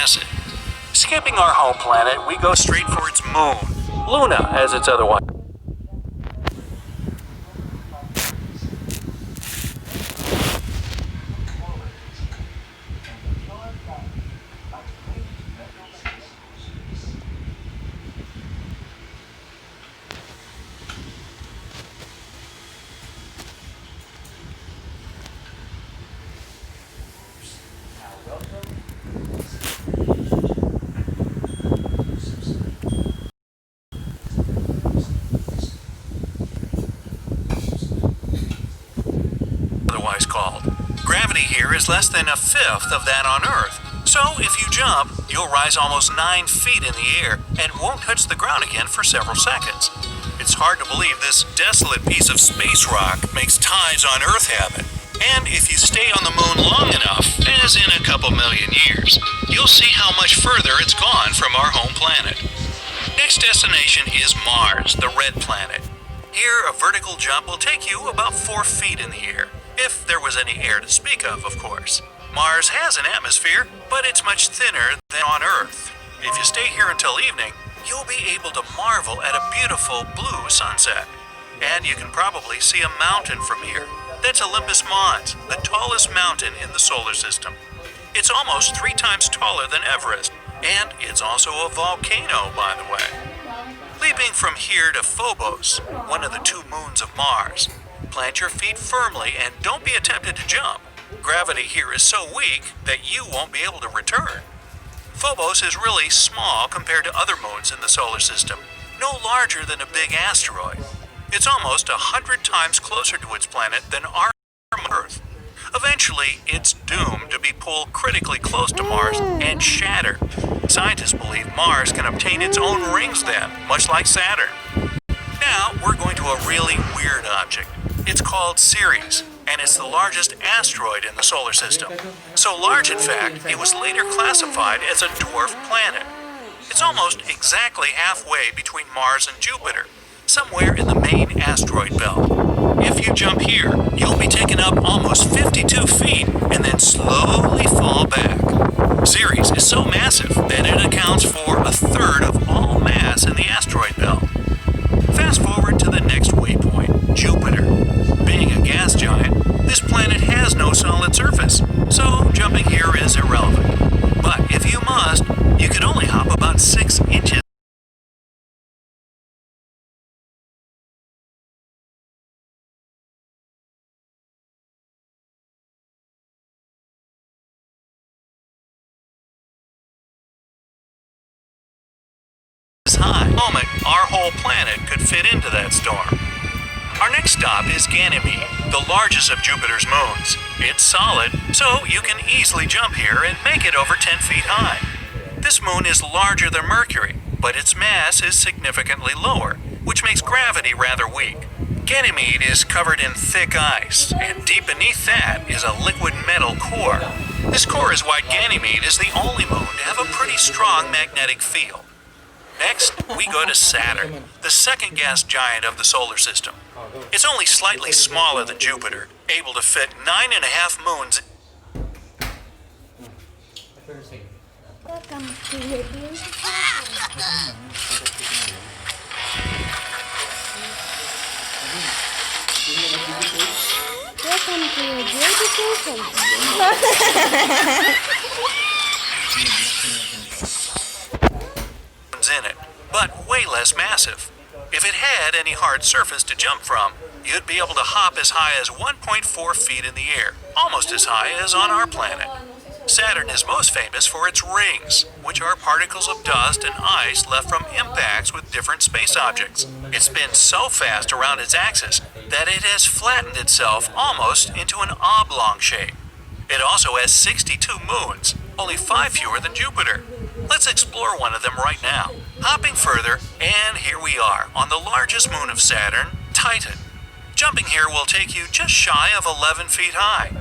Acid. Skipping our home planet, we go straight for its moon, Luna as it's otherwise. Called. Gravity here is less than a fifth of that on Earth, so if you jump, you'll rise almost 9 feet in the air and won't touch the ground again for several seconds. It's hard to believe this desolate piece of space rock makes ties on Earth habit. And if you stay on the moon long enough, as in a couple million years, you'll see how much further it's gone from our home planet. Next destination is Mars, the red planet. Here, a vertical jump will take you about 4 feet in the air. If there was any air to speak of course. Mars has an atmosphere, but it's much thinner than on Earth. If you stay here until evening, you'll be able to marvel at a beautiful blue sunset. And you can probably see a mountain from here. That's Olympus Mons, the tallest mountain in the solar system. It's almost 3 times taller than Everest, and it's also a volcano, by the way. Leaping from here to Phobos, one of the 2 moons of Mars. Plant your feet firmly and don't be tempted to jump. Gravity here is so weak that you won't be able to return. Phobos is really small compared to other moons in the solar system, no larger than a big asteroid. It's almost 100 times closer to its planet than our Earth. Eventually, it's doomed to be pulled critically close to Mars and shatter. Scientists believe Mars can obtain its own rings then, much like Saturn. Now, we're going to a really weird object. It's called Ceres, and it's the largest asteroid in the solar system. So large, in fact, it was later classified as a dwarf planet. It's almost exactly halfway between Mars and Jupiter, somewhere in the main asteroid belt. If you jump here, you'll be taken up almost 52 feet and then slowly fall back. Ceres is so massive that it accounts for 1/3 of all mass in the asteroid belt. Fast forward to the next waypoint, Jupiter. Being a gas giant, this planet has no solid surface, so jumping here is irrelevant. But if you must, you could only hop about 6 inches. High. Moment, our whole planet could fit into that storm. Our next stop is Ganymede, the largest of Jupiter's moons. It's solid, so you can easily jump here and make it over 10 feet high. This moon is larger than Mercury, but its mass is significantly lower, which makes gravity rather weak. Ganymede is covered in thick ice, and deep beneath that is a liquid metal core. This core is why Ganymede is the only moon to have a pretty strong magnetic field. Next, we go to Saturn, the second gas giant of the solar system. It's only slightly smaller than Jupiter, able to fit 9.5 moons. Welcome to your beautiful home. Welcome to your beautiful home. In it, but way less massive. If it had any hard surface to jump from, you'd be able to hop as high as 1.4 feet in the air, almost as high as on our planet. Saturn is most famous for its rings, which are particles of dust and ice left from impacts with different space objects. It spins so fast around its axis that it has flattened itself almost into an oblong shape. It also has 62 moons, only 5 fewer than Jupiter. Let's explore one of them right now. Hopping further, and here we are on the largest moon of Saturn, Titan. Jumping here will take you just shy of 11 feet high.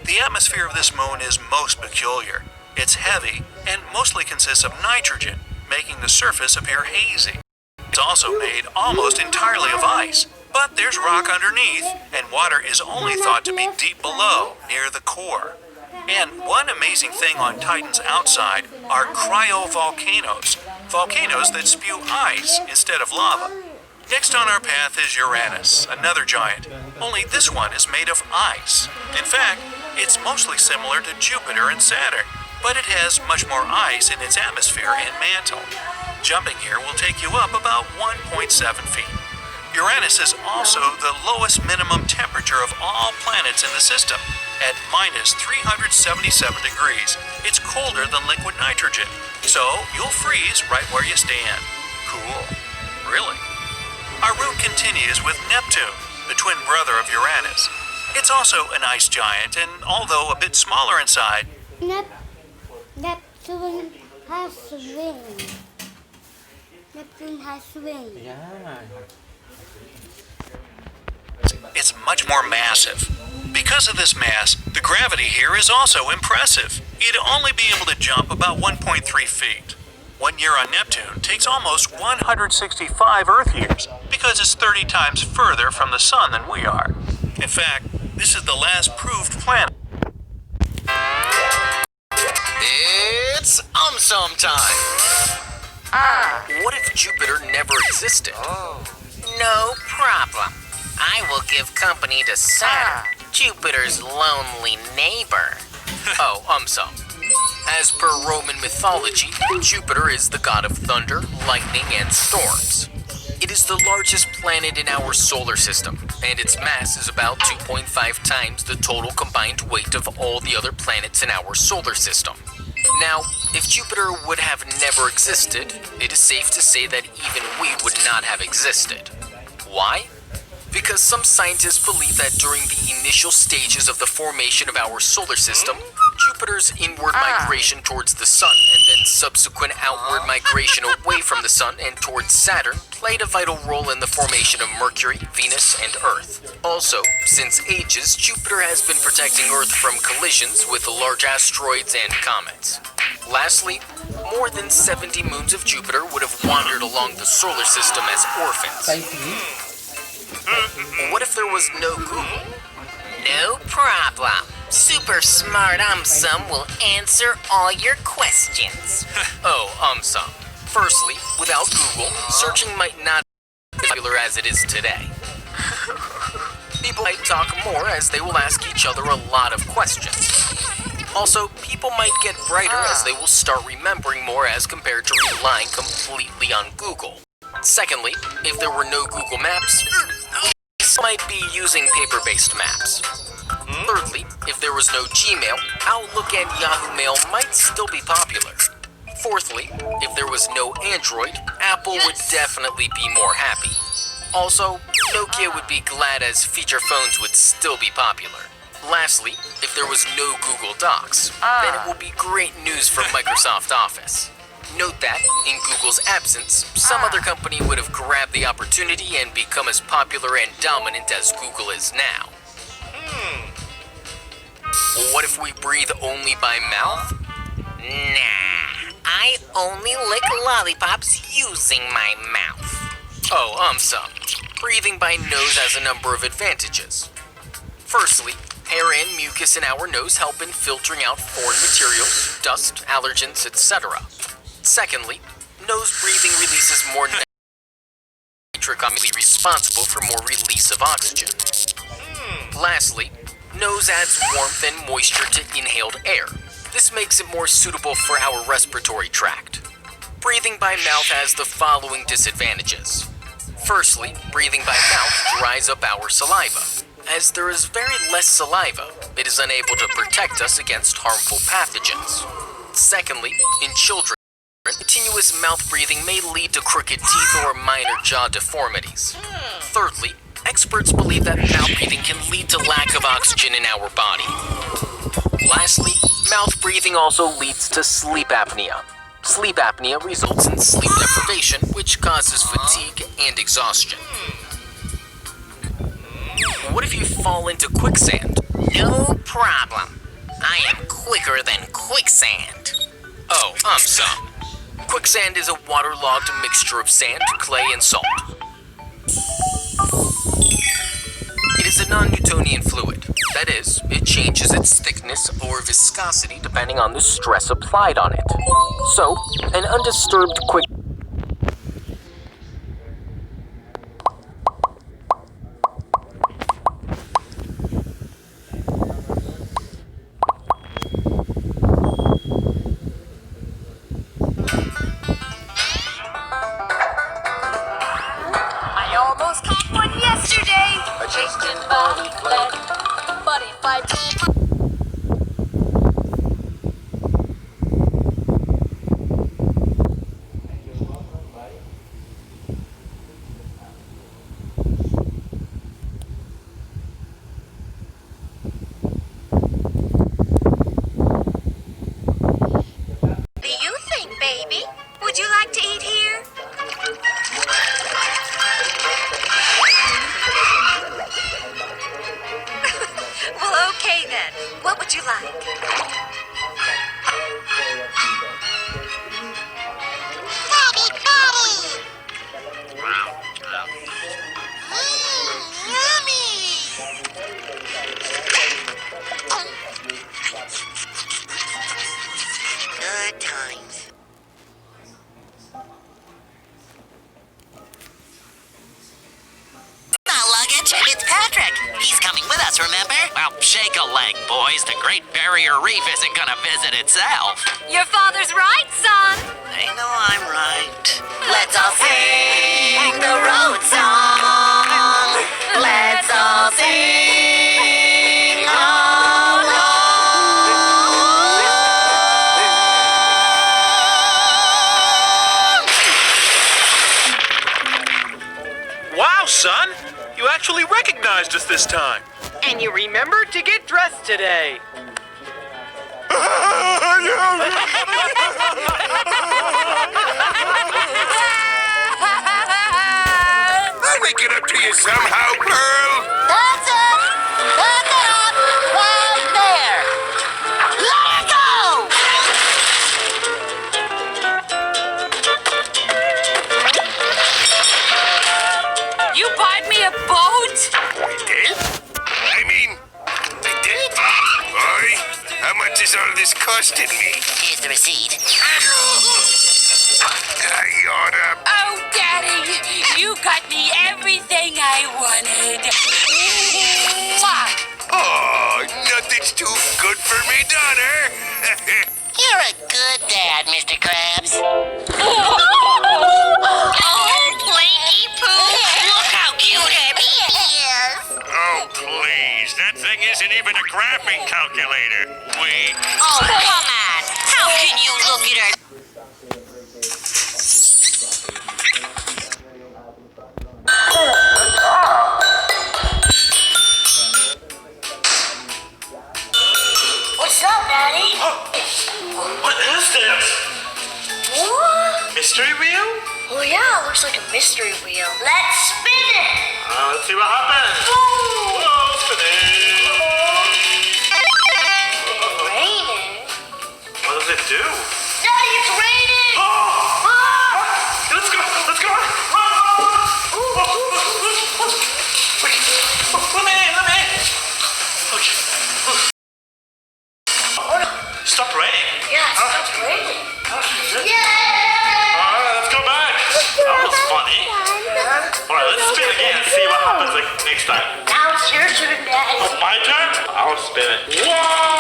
The atmosphere of this moon is most peculiar. It's heavy and mostly consists of nitrogen, making the surface appear hazy. It's also made almost entirely of ice, but there's rock underneath, and water is only thought to be deep below, near the core. And one amazing thing on Titan's outside are cryovolcanoes, volcanoes that spew ice instead of lava. Next on our path is Uranus, another giant, only this one is made of ice. In fact, it's mostly similar to Jupiter and Saturn, but it has much more ice in its atmosphere and mantle. Jumping here will take you up about 1.7 feet. Uranus is also the lowest minimum temperature of all planets in the system. At minus 377 degrees, it's colder than liquid nitrogen, so you'll freeze right where you stand. Cool. Really? Our route continues with Neptune, the twin brother of Uranus. It's also an ice giant, and although a bit smaller inside, Neptune has wings. Neptune has wings. Yeah. it's much more massive. Because of this mass, the gravity here is also impressive. You'd only be able to jump about 1.3 feet. 1 year on Neptune takes almost 165 Earth years, because it's 30 times further from the Sun than we are. In fact, this is the last proved planet. It's Sum time. What if Jupiter never existed? No problem. I will give company to Saturn, Jupiter's lonely neighbor. Sum. As per Roman mythology, Jupiter is the god of thunder, lightning, and storms. It is the largest planet in our solar system, and its mass is about 2.5 times the total combined weight of all the other planets in our solar system. Now, if Jupiter would have never existed, it is safe to say that even we would not have existed. Why? Because some scientists believe that during the initial stages of the formation of our solar system, Jupiter's inward migration towards the Sun and then subsequent outward migration away from the Sun and towards Saturn played a vital role in the formation of Mercury, Venus, and Earth. Also, since ages, Jupiter has been protecting Earth from collisions with large asteroids and comets. Lastly, more than 70 moons of Jupiter would have wandered along the solar system as orphans. What if there was no Google? No problem. Super smart Sum will answer all your questions. Sum. Firstly, without Google, searching might not be as popular as it is today. People might talk more as they will ask each other a lot of questions. Also, people might get brighter as they will start remembering more as compared to relying completely on Google. Secondly, if there were no Google Maps, some might be using paper-based maps. Thirdly, if there was no Gmail, Outlook and Yahoo Mail might still be popular. Fourthly, if there was no Android, Apple would definitely be more happy. Also, Nokia would be glad as feature phones would still be popular. Lastly, if there was no Google Docs, then it would be great news for Microsoft Office. Note that, in Google's absence, some other company would have grabbed the opportunity and become as popular and dominant as Google is now. What if we breathe only by mouth? Nah, I only lick lollipops using my mouth. Sum. Breathing by nose has a number of advantages. Firstly, air and mucus in our nose help in filtering out foreign materials, dust, allergens, etc. Secondly, nose breathing releases more nitric oxide, responsible for more release of oxygen. Lastly, nose adds warmth and moisture to inhaled air. This makes it more suitable for our respiratory tract. Breathing by mouth has the following disadvantages. Firstly, breathing by mouth dries up our saliva. As there is very less saliva, it is unable to protect us against harmful pathogens. Secondly, in children, continuous mouth breathing may lead to crooked teeth or minor jaw deformities. Thirdly, experts believe that mouth breathing can lead to lack of oxygen in our body. Lastly, mouth breathing also leads to sleep apnea. Sleep apnea results in sleep deprivation, which causes fatigue and exhaustion. What if you fall into quicksand? No problem. I am quicker than quicksand. Oh, some. Quicksand is a waterlogged mixture of sand, clay, and salt. It is a non-Newtonian fluid. That is, it changes its thickness or viscosity depending on the stress applied on it. So, an undisturbed quick... I almost caught one yesterday. A chicken body fled. But if I What do you think, baby? Would you like to eat here? Well, okay then. What would you like? Daddy, Daddy! Good times. not luggage, it's Patrick. He's coming with us, remember? Well, shake a leg, boys. The Great Barrier Reef isn't gonna visit itself. Your father's right, son. I know I'm right. Let's all sing the road song. Let's all sing along. Wow, son! You actually recognized us this time. And you remembered to get dressed today. I'll make it up to you somehow, Pearl. That's it! Back it up! Right there! Let it go! You bought me a boat? I did? I mean, I did? Boy, how much is all this costing me? Here's the receipt. I oughta... Oh, Daddy, you got me everything I wanted. Mwah! Oh, nothing's too good for me, daughter. You're a good dad, Mr. Krabs. Blanky Pooh, look how cute Abby is. Oh, please. That thing isn't even a graphing calculator. Wait. Oh, come on. How can you look at her? What's up, Daddy? What is this? What? Mystery wheel? Oh, yeah, looks like a mystery wheel. Let's spin it! Let's see what happens. Whoa, spinning. Raining? What does it do? Daddy, it's raining! Oh! Let's go! Let's go! Let me in! Let me in! Okay. Stop raining. Yeah, it stopped raining. Yeah! Alright, let's go back. That was funny. Alright, let's spin again and see what happens like next time. Now it's your turn, Daddy. Oh, my turn? I'll spin it. Whoa!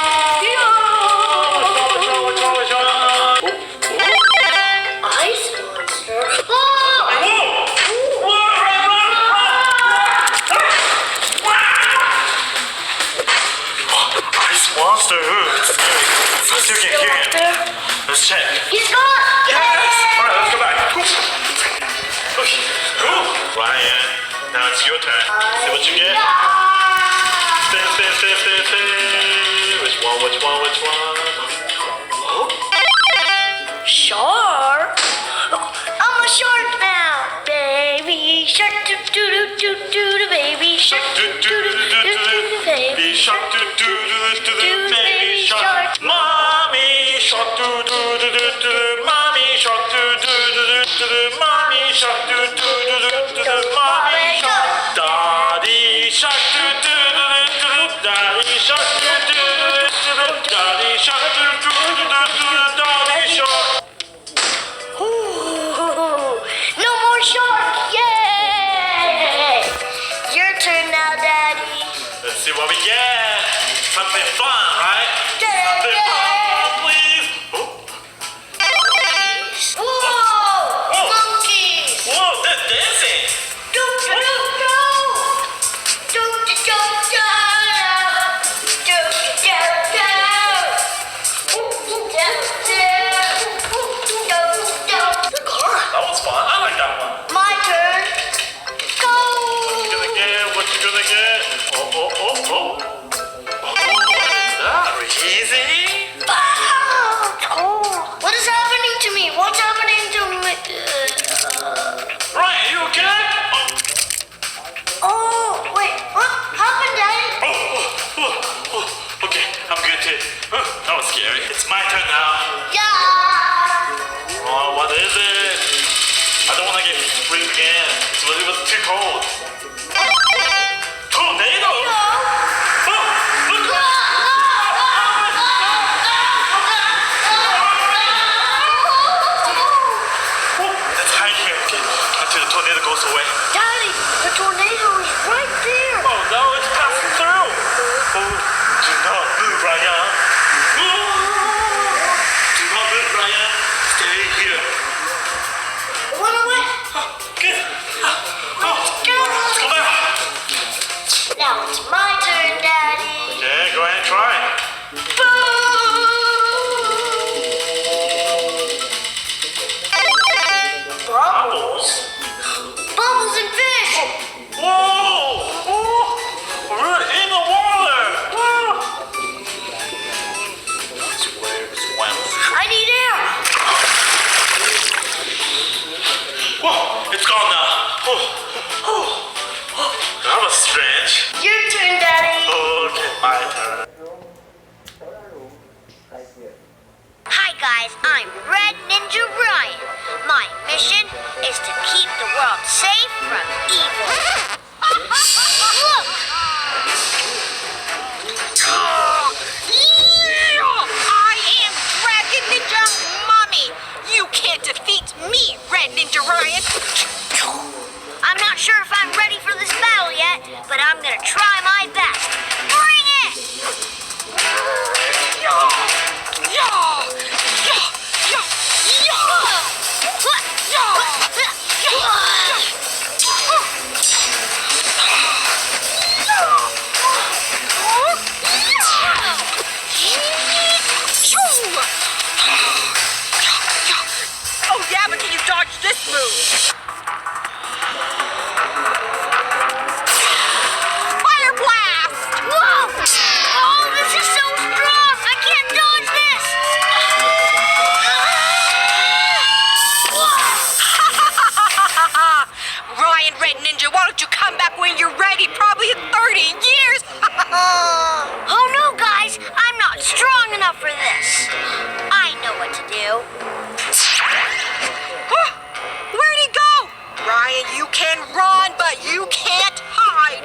Ice monster. Oh! see if we can hear him. Let's check. He's gone! Yes! Alright, let's go back. Cool. Ryan, now it's your turn. See what you get. Stay. Which one? Shark? I'm a shark now. Baby shark, do do do do do, baby shark, do do do do do, baby shark, do baby shark. Mommy shark, do, mommy shark, do, mommy shark, do, mommy shark. Daddy shark, do, daddy shark, do, daddy shark, do, daddy shark. No more shark! Yay! Your turn now, Daddy. Let's see what we get. Something fun, right? Something fun, please. Whoa! Monkeys! Whoa, they're dancing. Do do do do! Do do do do! Do do do! That was fun. I like that one. My turn. Go! What you gonna get? Oh. That easy. What is happening to me? What's happening to me? Ryan, you okay? Oh, wait. What happened, Daddy? Okay, I'm good too. That was scary. It's my turn now. Yeah! Oh, what is it? I don't want to get freaked again. It was too cold. Tornado? Oh, look! Let's hide here, okay? Until the tornado goes away. Daddy, the tornado is right there. Oh no, it's passing through. Oh, do not move, Ryan. Do not move, Ryan. Stay here. Run away. Good. Let's go back. Now it's my turn, Daddy. Yeah, go ahead and try. Bubbles? Bubbles and fish. Whoa! We're in the water! I need air. Whoa! It's gone now. That was strange. Your turn, Daddy. Okay, my turn. Hi guys, I'm Red Ninja Ryan. My mission is to keep the world safe from evil. Look! I am Dragon Ninja Mommy. You can't defeat me, Red Ninja Ryan. I'm not sure if I'm ready for this battle yet, but I'm gonna try my best. Bring it! Oh yeah, but can you dodge this move? Fire blast! Whoa! Oh, this is so strong! I can't dodge this! Ryan Red Ninja, why don't you come back when you're ready? Probably in 30 years. Oh no, guys! I'm not strong enough for this. I know what to do. Where'd he go? Ryan, you can run, but you can't hide.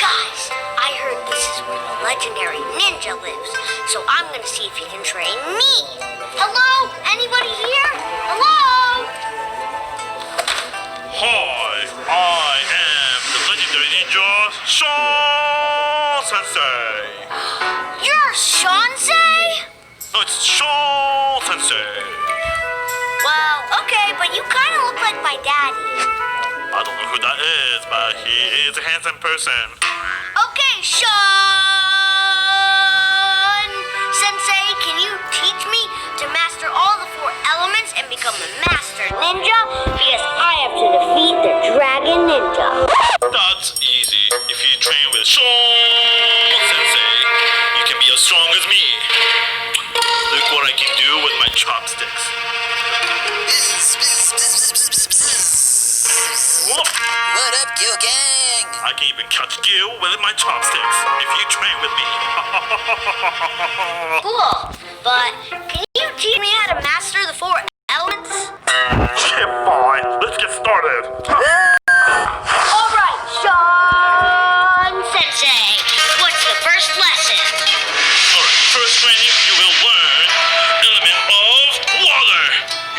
Guys, I heard this is where the legendary ninja lives, so I'm gonna see if he can train me. Hello? Anybody here? Hello? Hi, I am the legendary ninja Shaw Sensei. You're Shansei? No, it's Shaw Sensei. Well, okay, but you kind of look like my daddy. I don't know who that is, but he is a handsome person. Okay, Sean Sensei, can you teach me to master all the 4 elements and become a master ninja? Because I have to defeat the dragon ninja. That's easy. If you train with Sean Sensei, you can be as strong as me. Look what I can do with my chopsticks. What up, Gil Gang? I can even catch Gil with my chopsticks if you train with me. Cool, but can you teach me how to master the 4 elements? Shit, fine. Let's get started. All right, Sean Sensei, what's the first lesson? Alright, first training, you will learn element of water.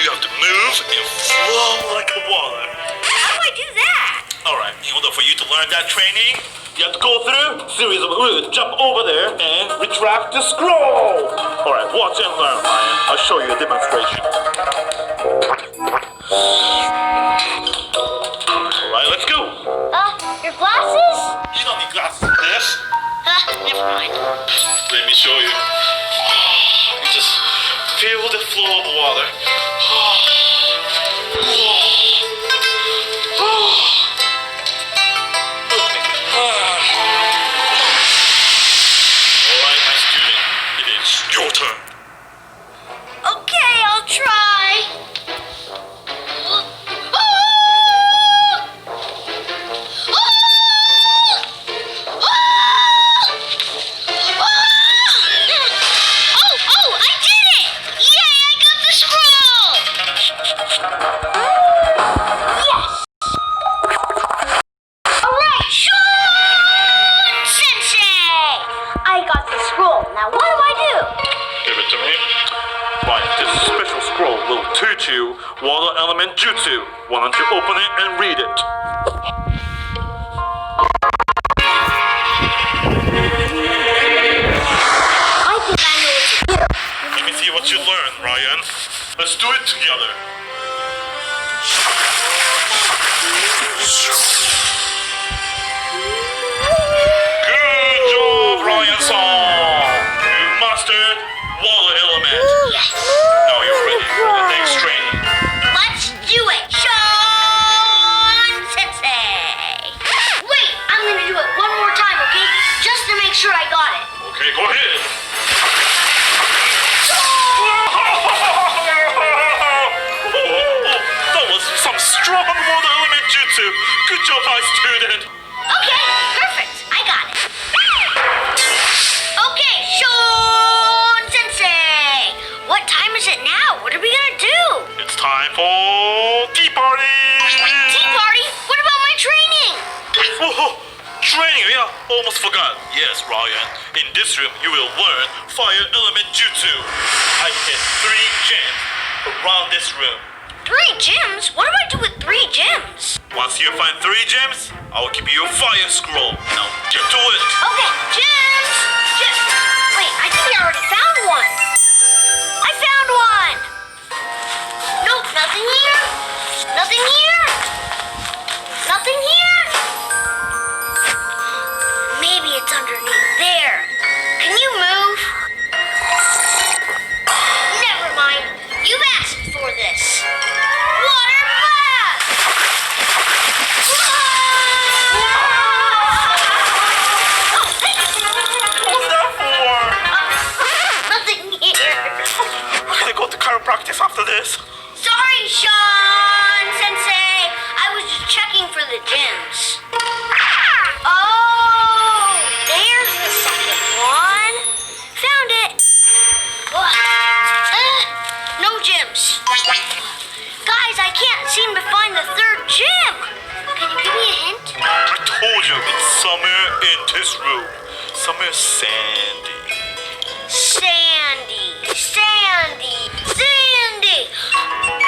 You have to move and flow like a water. How do I do that? Alright, in order for you to learn that training, you have to go through a series of routes, jump over there, and retract the scroll. Alright, watch and learn, Ryan. I'll show you a demonstration. Alright, let's go. Your glasses? You don't need glasses for this. Never mind. Let me show you. You just feel the flow of water. Alright, my student, it is your turn. Okay, I'll try. Oh, I did it! Yay, I got the scroll! Yes! Alright, Sean Sensei! I got the scroll. Now what do I do? Give it to me. Right, this special scroll will teach you water element jutsu. Why don't you open it and read it? I think I know what to do. Let me see what you learned, Ryan. Let's do it together. Good job, Ryan-san. You mastered water element. Now you're ready for the next training. Let's do it, Sean Sensei. Wait, I'm gonna do it one more time, okay? Just to make sure I got it. Okay, go ahead. That was some strong water element jutsu. Good job, my student. Okay, perfect. I got it. Okay, Sean Sensei. What time is it now? What are we gonna do? It's time for tea party. Tea party? What about my training? Oh, training, yeah, almost forgot. Yes, Ryan. In this room, you will learn fire element jutsu. I hit 3 gems around this room. 3 gems? What do I do with 3 gems? Once you find 3 gems, I will give you a fire scroll. Now get to it. Okay, gems. Wait, I think I already found one. I found one. Nope, nothing here. Nothing here. Nothing here. Maybe it's underneath there. Can you move? Never mind. You've asked for this. Water blast! What's that for? Nothing here. We're gonna go to chiropractic after this. Sorry, Sean Sensei. I was just checking for the gems. Oh, there's the second one. Found it. No gems. Guys, I can't seem to find the 3rd gem. Can you give me a hint? I told you it's somewhere in this room. Somewhere sandy.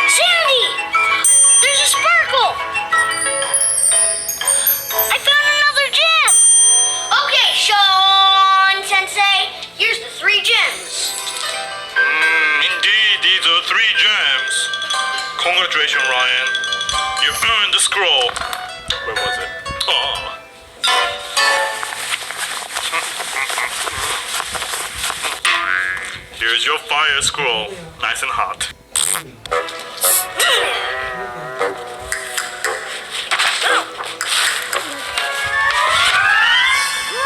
Sandy. There's a sparkle. I found another gem. Okay, Sean Sensei, here's the 3 gems. Indeed, these are 3 gems. Congratulations, Ryan. You earned the scroll. fire scroll, nice and hot.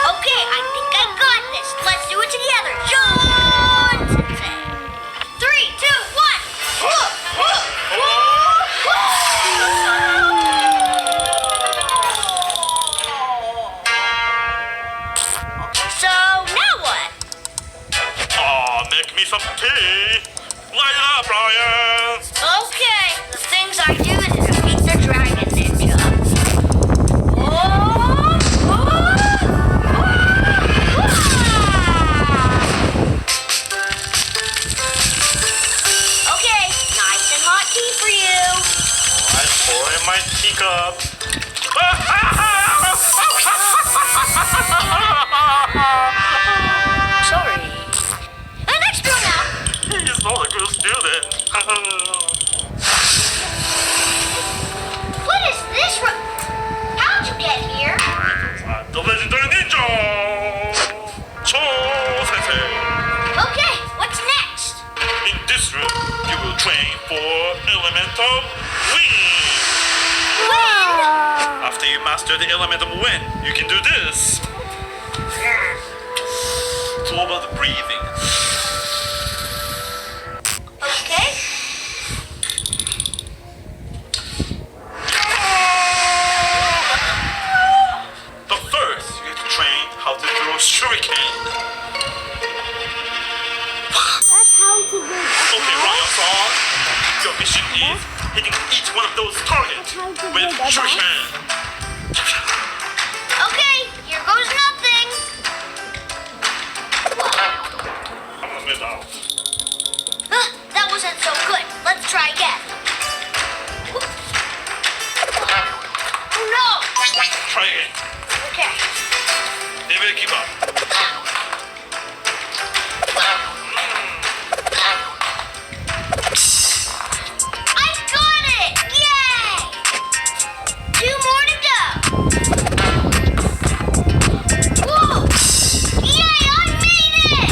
Okay, I think I got this. Let's do it together. John Sensei. 3, 2, 1. Whoa, whoa, whoa. So now what? Make me some tea. Light it up, Ryan. Okay, the things I do to defeat the dragon ninja. Okay, nice and hot tea for you. I pour in my teacup. Sorry. And extra now. He's not a good student. What is this? How'd you get here? The legendary ninja! Cho Sensei. Okay, what's next? In this room, you will train for elemental wind. When? After you master the element of wind, you can do this. It's all about the breathing. Okay. But first, you have to train how to throw shuriken. Okay, Ryan-san. Your mission is hitting each one of those targets with shuriken. Okay, here goes nothing. I'm gonna miss out. That wasn't so good. Let's try again. Oh no! Try again. Okay. Never give up. I got it! Yay! 2 more to go. Whoa! Yay, I made it!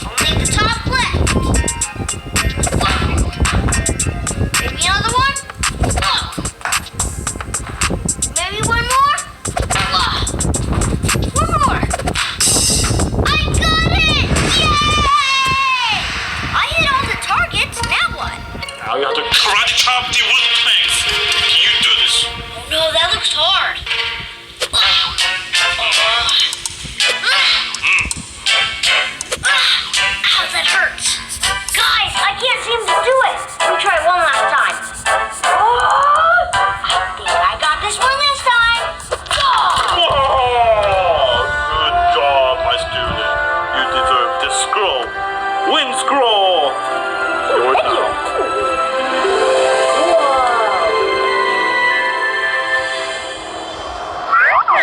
Only the top left. Maybe another one? Whoa! Maybe one more? Whoa! One more! I got it! Yay! I hit all the targets. Now what? Now you have to karate chop the wooden planks. Can you do this? Oh no, that looks hard. Ow, that hurts. Guys, I can't seem to do it. Let me try it one last time. I think I got this one this time. Whoa! Good job, my student. You deserve this scroll. Wind scroll. Yours now.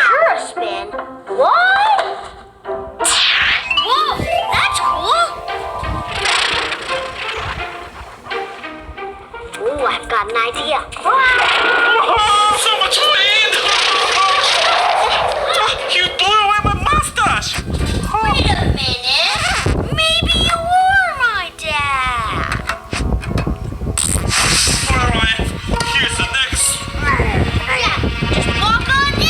Sure, a spin. What? Whoa, that's cool. Ooh, I've got an idea. Oh, so much wind! You blew away my mustache! Wait a minute. Maybe you were my dad. Alright, here's the next. Yeah, just walk on in.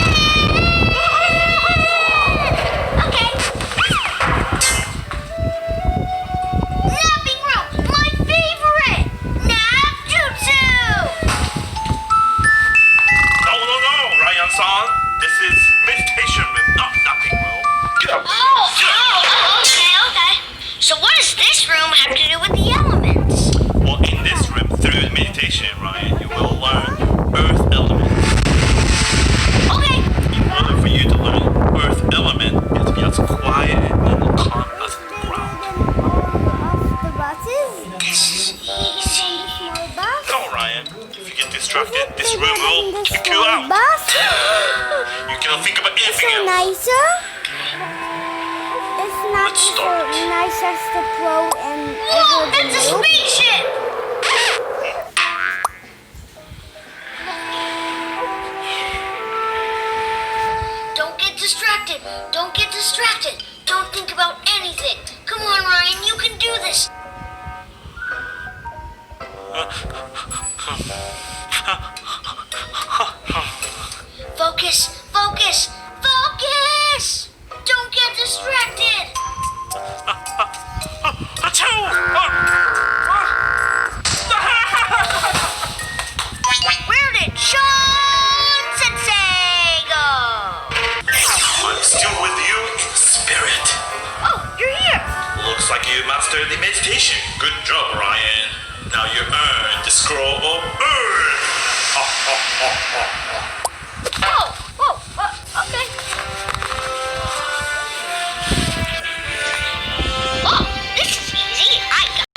Okay. Napping room, my favorite. Nap jutsu. No, Ryan-san. This is meditation room, not nothing room. Get up. Okay. So what does this room have to do with the elements? Well, in this room, through meditation, Ryan, you will learn earth element. Okay. In order for you to learn earth element, you have to be as quiet and calm as the ground. This is easy. No, Ryan. If you get distracted, this room will kick you out. You cannot think about anything else. Nicer. It's not Let's start. nice as the pro and Whoa, that's a spaceship. Don't get distracted. Don't get distracted. Don't think about anything. Come on, Ryan, you can do this.